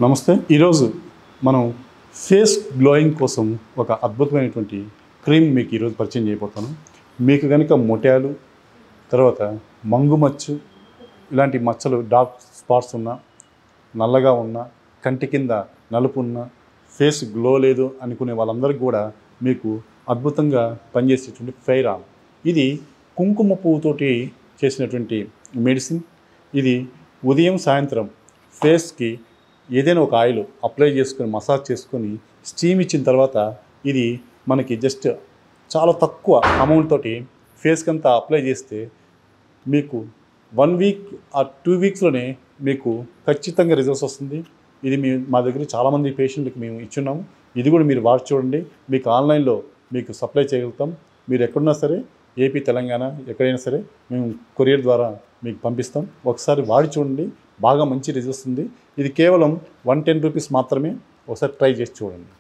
నమస్తే. ఈరోజు మనం ఫేస్ గ్లోయింగ్ కోసం ఒక అద్భుతమైనటువంటి క్రీమ్ మీకు ఈరోజు పరిచయం చేయబోతాను. మీకు కనుక మొటియాలు, తర్వాత మంగుమచ్చు, ఇలాంటి మచ్చలు, డార్క్ స్పాట్స్ ఉన్నా, నల్లగా ఉన్నా, కంటి కింద నలుపు ఉన్నా, ఫేస్ గ్లో లేదు అనుకునే వాళ్ళందరికీ కూడా మీకు అద్భుతంగా పనిచేసేటువంటి ఫెయిరాన్. ఇది కుంకుమ పువ్వుతోటి చేసినటువంటి మెడిసిన్. ఇది ఉదయం సాయంత్రం ఫేస్కి ఏదైనా ఒక ఆయిల్ అప్లై చేసుకొని మసాజ్ చేసుకొని స్టీమ్ ఇచ్చిన తర్వాత ఇది మనకి జస్ట్ చాలా తక్కువ అమౌంట్ తోటి ఫేస్కి అంతా అప్లై చేస్తే మీకు 1 వీక్ ఆ 2 వీక్స్లోనే మీకు ఖచ్చితంగా రిజల్ట్స్ వస్తుంది. ఇది మా దగ్గర చాలామంది పేషెంట్కి మేము ఇచ్చున్నాము. ఇది కూడా మీరు వాడి చూడండి. మీకు ఆన్లైన్లో మీకు సప్లై చేయగలుగుతాం. మీరు ఎక్కడున్నా సరే, ఏపీ, తెలంగాణ ఎక్కడైనా సరే మేము కొరియర్ ద్వారా మీకు పంపిస్తాం. ఒకసారి వాడి చూడండి, బాగా మంచి రిజల్ట్స్ ఉంది. ఇది కేవలం 110 రూపీస్ మాత్రమే. ఒకసారి ట్రై చేసి చూడండి.